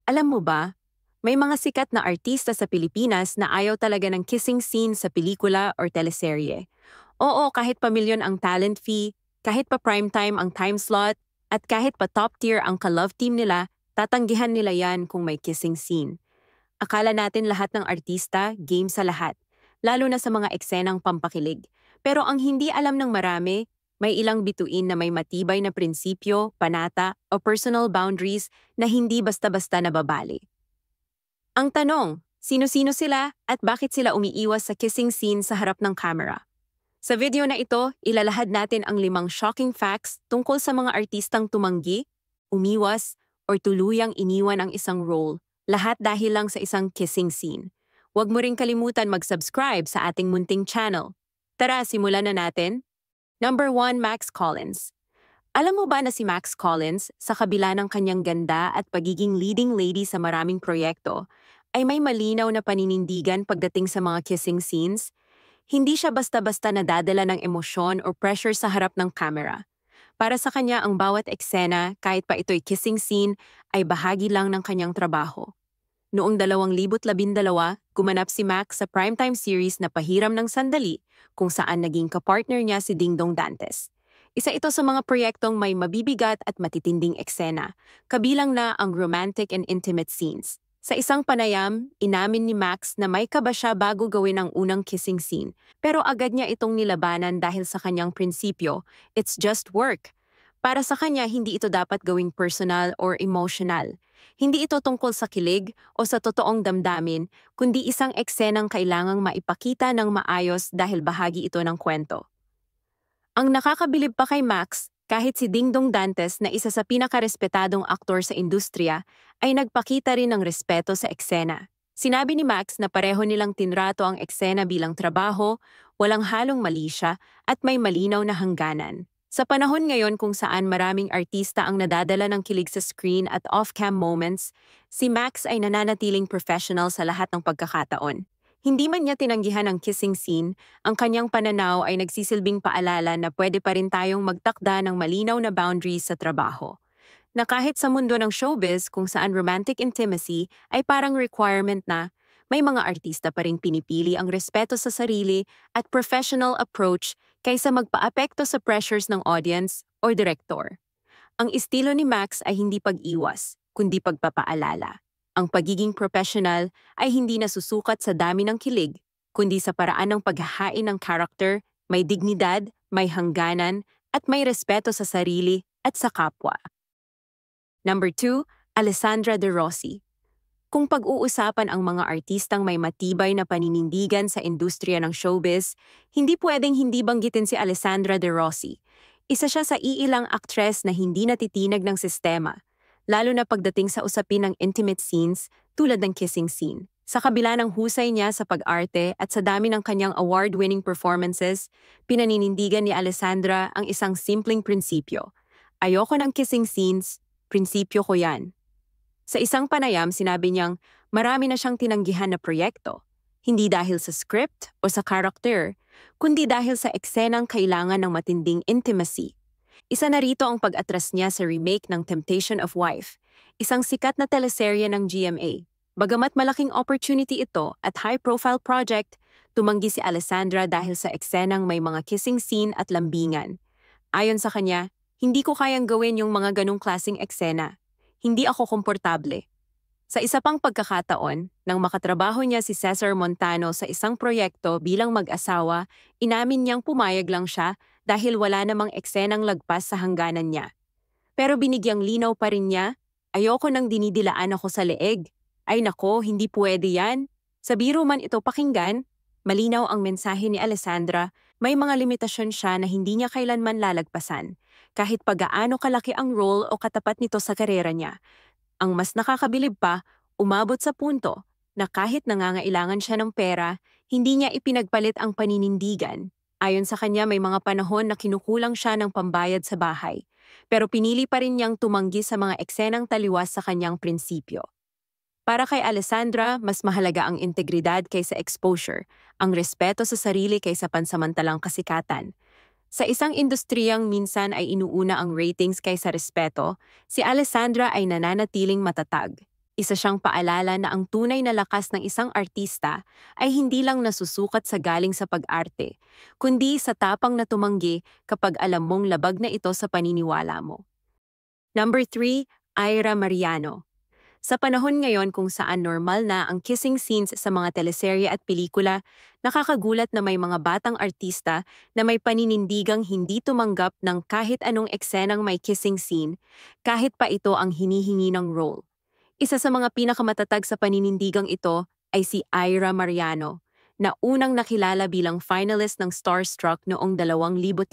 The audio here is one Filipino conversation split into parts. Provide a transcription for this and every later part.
Alam mo ba, may mga sikat na artista sa Pilipinas na ayaw talaga ng kissing scene sa pelikula or teleserye. Oo, kahit pa milyon ang talent fee, kahit pa primetime ang time slot, at kahit pa top tier ang ka-love team nila, tatanggihan nila yan kung may kissing scene. Akala natin lahat ng artista, game sa lahat, lalo na sa mga eksenang pampakilig. Pero ang hindi alam ng marami, may ilang bituin na may matibay na prinsipyo, panata, o personal boundaries na hindi basta-basta nababali. Ang tanong, sino-sino sila at bakit sila umiiwas sa kissing scene sa harap ng camera? Sa video na ito, ilalahad natin ang 5 shocking facts tungkol sa mga artistang tumanggi, umiwas, or tuluyang iniwan ang isang role, lahat dahil lang sa isang kissing scene. Huwag mo ring kalimutan mag-subscribe sa ating munting channel. Tara, simulan na natin. Number 1, Max Collins. Alam mo ba na si Max Collins, sa kabila ng kanyang ganda at pagiging leading lady sa maraming proyekto, ay may malinaw na paninindigan pagdating sa mga kissing scenes? Hindi siya basta-basta nadadala ng emosyon o pressure sa harap ng camera. Para sa kanya, ang bawat eksena, kahit pa ito'y kissing scene, ay bahagi lang ng kanyang trabaho. Noong 2012, gumanap si Max sa primetime series na Pahiram ng Sandali, kung saan naging kapartner niya si Dingdong Dantes. Isa ito sa mga proyektong may mabibigat at matitinding eksena, kabilang na ang romantic and intimate scenes. Sa isang panayam, inamin ni Max na may kaba siya bago gawin ang unang kissing scene, pero agad niya itong nilabanan dahil sa kanyang prinsipyo, it's just work. Para sa kanya, hindi ito dapat gawing personal or emotional. Hindi ito tungkol sa kilig o sa totoong damdamin, kundi isang eksenang kailangang maipakita ng maayos dahil bahagi ito ng kwento. Ang nakakabilib pa kay Max, kahit si Dingdong Dantes na isa sa pinakarespetadong aktor sa industriya, ay nagpakita rin ng respeto sa eksena. Sinabi ni Max na pareho nilang tinrato ang eksena bilang trabaho, walang halong mali siya, at may malinaw na hangganan. Sa panahon ngayon kung saan maraming artista ang nadadala ng kilig sa screen at off-cam moments, si Max ay nananatiling professional sa lahat ng pagkakataon. Hindi man niya tinanggihan ang kissing scene, ang kanyang pananaw ay nagsisilbing paalala na pwede pa rin tayong magtakda ng malinaw na boundaries sa trabaho. Na kahit sa mundo ng showbiz kung saan romantic intimacy ay parang requirement na, may mga artista pa rin pinipili ang respeto sa sarili at professional approach kaysa magpaapekto sa pressures ng audience or director. Ang estilo ni Max ay hindi pag-iwas, kundi pagpapaalala. Ang pagiging professional ay hindi nasusukat sa dami ng kilig, kundi sa paraan ng paghahain ng character, may dignidad, may hangganan, at may respeto sa sarili at sa kapwa. Number 2, Alessandra De Rossi. Kung pag-uusapan ang mga artistang may matibay na paninindigan sa industriya ng showbiz, hindi pwedeng hindi banggitin si Alessandra De Rossi. Isa siya sa iilang aktres na hindi natitinag ng sistema, lalo na pagdating sa usapin ng intimate scenes tulad ng kissing scene. Sa kabila ng husay niya sa pag-arte at sa dami ng kanyang award-winning performances, pinaninindigan ni Alessandra ang isang simpleng prinsipyo. Ayoko ng kissing scenes, prinsipyo ko yan. Sa isang panayam, sinabi niyang marami na siyang tinanggihan na proyekto, hindi dahil sa script o sa character, kundi dahil sa eksenang kailangan ng matinding intimacy. Isa na rito ang pag-atras niya sa remake ng Temptation of Wife, isang sikat na teleserye ng GMA. Bagamat malaking opportunity ito at high-profile project, tumanggi si Alessandra dahil sa eksenang may mga kissing scene at lambingan. Ayon sa kanya, hindi ko kayang gawin yung mga ganong klaseng eksena. Hindi ako komportable. Sa isa pang pagkakataon, nang makatrabaho niya si Cesar Montano sa isang proyekto bilang mag-asawa, inamin niyang pumayag lang siya dahil wala namang eksenang lagpas sa hangganan niya. Pero binigyang linaw pa rin niya, ayoko nang dinidilaan ako sa leeg. Ay nako, hindi pwede yan. Sa biro man ito pakinggan, malinaw ang mensahe ni Alessandra, may mga limitasyon siya na hindi niya kailanman lalagpasan, kahit pagaano kalaki ang role o katapat nito sa karera niya. Ang mas nakakabilib pa, umabot sa punto na kahit nangangailangan siya ng pera, hindi niya ipinagpalit ang paninindigan. Ayon sa kanya, may mga panahon na kinukulang siya ng pambayad sa bahay, pero pinili pa rin niyang tumanggi sa mga eksenang taliwas sa kanyang prinsipyo. Para kay Alessandra, mas mahalaga ang integridad kaysa exposure, ang respeto sa sarili kaysa pansamantalang kasikatan. Sa isang industriyang minsan ay inuuna ang ratings kaysa respeto, si Alessandra ay nananatiling matatag. Isa siyang paalala na ang tunay na lakas ng isang artista ay hindi lang nasusukat sa galing sa pag-arte, kundi sa tapang na tumanggi kapag alam mong labag na ito sa paniniwala mo. Number 3, Ira Mariano. Sa panahon ngayon kung saan normal na ang kissing scenes sa mga teleserye at pelikula, nakakagulat na may mga batang artista na may paninindigang hindi tumanggap ng kahit anong eksenang may kissing scene, kahit pa ito ang hinihingi ng role. Isa sa mga pinakamatatag sa paninindigang ito ay si Ira Mariano, na unang nakilala bilang finalist ng Starstruck noong 2015.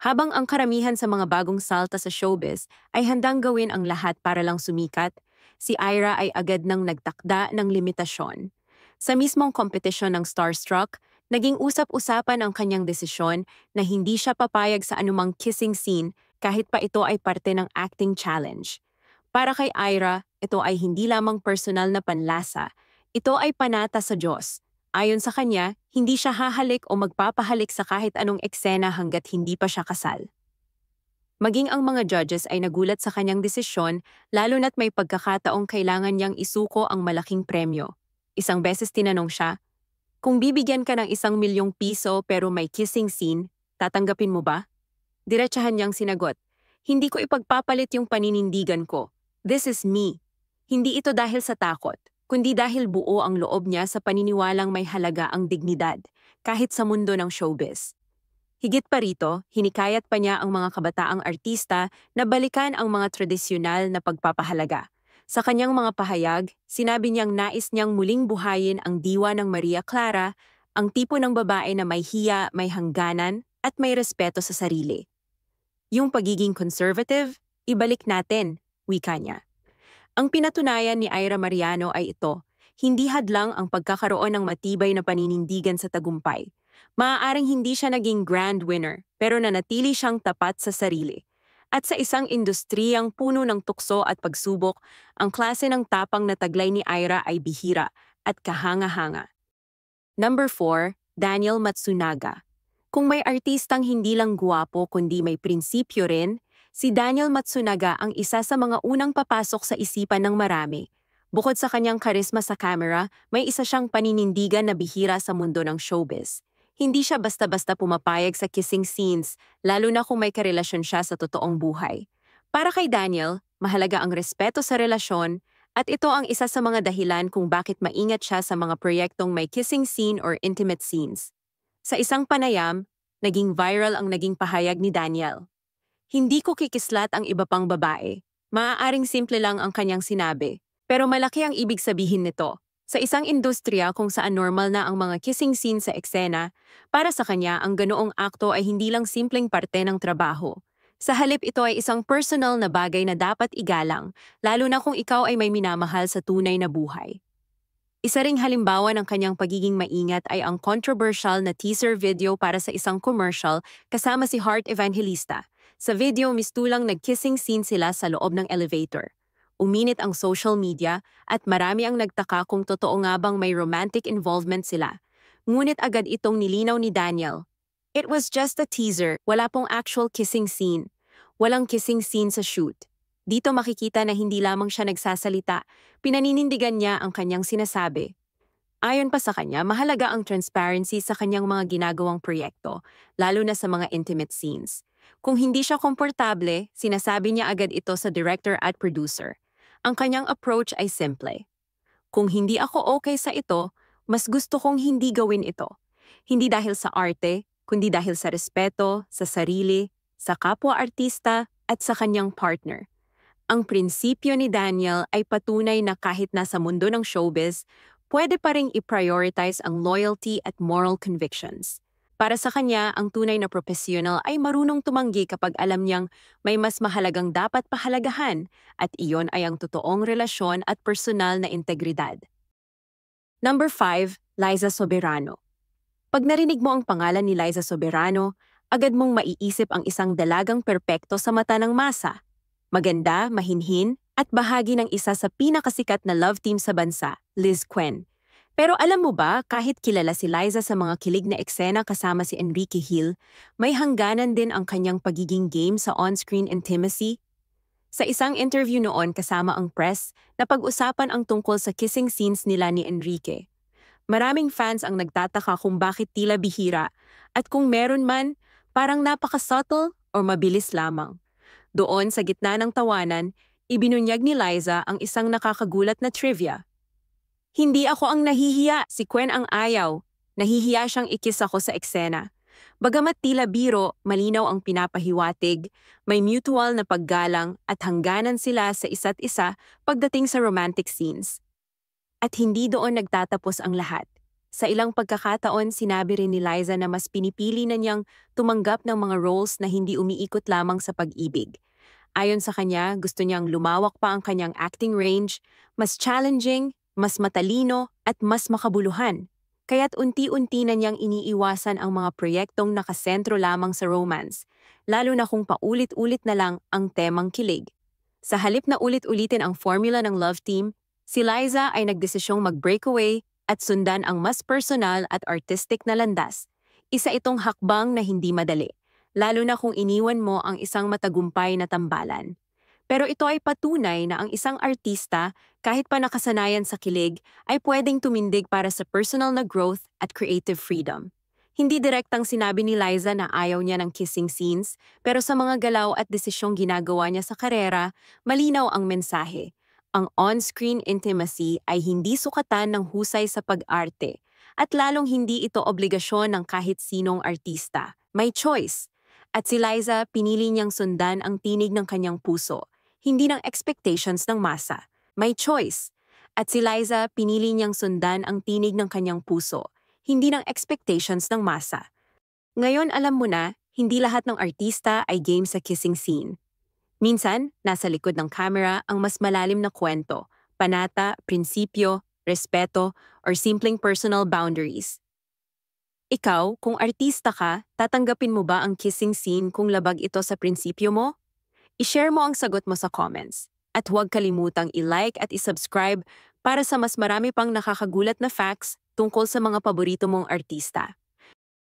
Habang ang karamihan sa mga bagong salta sa showbiz ay handang gawin ang lahat para lang sumikat, si Ira ay agad nang nagtakda ng limitasyon. Sa mismong kompetisyon ng Starstruck, naging usap-usapan ang kanyang desisyon na hindi siya papayag sa anumang kissing scene kahit pa ito ay parte ng acting challenge. Para kay Ira, ito ay hindi lamang personal na panlasa, ito ay panata sa Diyos. Ayon sa kanya, hindi siya hahalik o magpapahalik sa kahit anong eksena hanggat hindi pa siya kasal. Maging ang mga judges ay nagulat sa kanyang desisyon, lalo na't may pagkakataong kailangan niyang isuko ang malaking premyo. Isang beses tinanong siya, "Kung bibigyan ka ng 1,000,000 piso pero may kissing scene, tatanggapin mo ba?" Diretsahan niyang sinagot, "Hindi ko ipagpapalit yung paninindigan ko. This is me." Hindi ito dahil sa takot, kundi dahil buo ang loob niya sa paniniwalang may halaga ang dignidad, kahit sa mundo ng showbiz. Higit pa rito, hinikayat pa niya ang mga kabataang artista na balikan ang mga tradisyonal na pagpapahalaga. Sa kanyang mga pahayag, sinabi niyang nais niyang muling buhayin ang diwa ng Maria Clara, ang tipo ng babae na may hiya, may hangganan, at may respeto sa sarili. Yung pagiging conservative, ibalik natin, wika niya. Ang pinatunayan ni Ira Mariano ay ito, hindi hadlang ang pagkakaroon ng matibay na paninindigan sa tagumpay. Maaaring hindi siya naging grand winner, pero nanatili siyang tapat sa sarili. At sa isang industriyang puno ng tukso at pagsubok, ang klase ng tapang na taglay ni Ira ay bihira at kahanga-hanga. Number 4, Daniel Matsunaga. Kung may artistang hindi lang guwapo kundi may prinsipyo rin, si Daniel Matsunaga ang isa sa mga unang papasok sa isipan ng marami. Bukod sa kanyang karisma sa camera, may isa siyang paninindigan na bihira sa mundo ng showbiz. Hindi siya basta-basta pumapayag sa kissing scenes, lalo na kung may karelasyon siya sa totoong buhay. Para kay Daniel, mahalaga ang respeto sa relasyon, at ito ang isa sa mga dahilan kung bakit maingat siya sa mga proyektong may kissing scene or intimate scenes. Sa isang panayam, naging viral ang naging pahayag ni Daniel. "Hindi ko kikislat ang iba pang babae. Maaaring simple lang ang kanyang sinabi, pero malaki ang ibig sabihin nito. Sa isang industriya kung saan normal na ang mga kissing scene sa eksena, para sa kanya ang ganoong akto ay hindi lang simpleng parte ng trabaho. Sa halip ito ay isang personal na bagay na dapat igalang, lalo na kung ikaw ay may minamahal sa tunay na buhay." Isa ring halimbawa ng kanyang pagiging maingat ay ang controversial na teaser video para sa isang commercial kasama si Heart Evangelista. Sa video, mistulang nag-kissing scene sila sa loob ng elevator. Uminit ang social media at marami ang nagtaka kung totoo nga bang may romantic involvement sila. Ngunit agad itong nilinaw ni Daniel. "It was just a teaser, wala pong actual kissing scene. Walang kissing scene sa shoot." Dito makikita na hindi lamang siya nagsasalita, pinaninindigan niya ang kanyang sinasabi. Ayon pa sa kanya, mahalaga ang transparency sa kanyang mga ginagawang proyekto, lalo na sa mga intimate scenes. Kung hindi siya komportable, sinasabi niya agad ito sa director at producer. Ang kanyang approach ay simple. "Kung hindi ako okay sa ito, mas gusto kong hindi gawin ito. Hindi dahil sa arte, kundi dahil sa respeto, sa sarili, sa kapwa-artista at sa kanyang partner." Ang prinsipyo ni Daniel ay patunay na kahit nasa mundo ng showbiz, pwede pa ring i-prioritize ang loyalty at moral convictions. Para sa kanya, ang tunay na professional ay marunong tumanggi kapag alam niyang may mas mahalagang dapat pahalagahan at iyon ay ang totoong relasyon at personal na integridad. Number 5, Liza Soberano. Pag narinig mo ang pangalan ni Liza Soberano, agad mong maiisip ang isang dalagang perpekto sa mata ng masa. Maganda, mahinhin, at bahagi ng isa sa pinakasikat na love team sa bansa, Liz Quen. Pero alam mo ba, kahit kilala si Liza sa mga kilig na eksena kasama si Enrique Hill, may hangganan din ang kanyang pagiging game sa on-screen intimacy? Sa isang interview noon kasama ang press, napag-usapan ang tungkol sa kissing scenes nila ni Enrique. Maraming fans ang nagtataka kung bakit tila bihira at kung meron man, parang napaka-subtle o mabilis lamang. Doon sa gitna ng tawanan, ibinunyag ni Liza ang isang nakakagulat na trivia. Hindi ako ang nahihiya, si Gwen ang ayaw. Nahihiya siyang ikis ako sa eksena. Bagamat tila biro, malinaw ang pinapahiwatig, may mutual na paggalang at hangganan sila sa isa't isa pagdating sa romantic scenes. At hindi doon nagtatapos ang lahat. Sa ilang pagkakataon, sinabi rin ni Liza na mas pinipili na niyang tumanggap ng mga roles na hindi umiikot lamang sa pag-ibig. Ayon sa kanya, gusto niyang lumawak pa ang kanyang acting range, mas challenging, mas matalino, at mas makabuluhan. Kaya't unti-unti na niyang iniiwasan ang mga proyektong nakasentro lamang sa romance, lalo na kung paulit-ulit na lang ang temang kilig. Sa halip na ulit-ulitin ang formula ng love team, si Liza ay nagdesisyong mag-breakaway at sundan ang mas personal at artistic na landas. Isa itong hakbang na hindi madali, lalo na kung iniwan mo ang isang matagumpay na tambalan. Pero ito ay patunay na ang isang artista, kahit pa nakasanayan sa kilig, ay pwedeng tumindig para sa personal na growth at creative freedom. Hindi direktang sinabi ni Liza na ayaw niya ng kissing scenes, pero sa mga galaw at desisyong ginagawa niya sa karera, malinaw ang mensahe. Ang on-screen intimacy ay hindi sukatan ng husay sa pag-arte, at lalong hindi ito obligasyon ng kahit sinong artista. May choice. At si Liza pinili niyang sundan ang tinig ng kanyang puso, hindi ng expectations ng masa. May choice. At si Liza pinili niyang sundan ang tinig ng kanyang puso, hindi ng expectations ng masa. Ngayon alam mo na, hindi lahat ng artista ay game sa kissing scene. Minsan, nasa likod ng camera ang mas malalim na kwento, panata, prinsipyo, respeto, or simpleng personal boundaries. Ikaw, kung artista ka, tatanggapin mo ba ang kissing scene kung labag ito sa prinsipyo mo? I-share mo ang sagot mo sa comments. At huwag kalimutang i-like at i-subscribe para sa mas marami pang nakakagulat na facts tungkol sa mga paborito mong artista.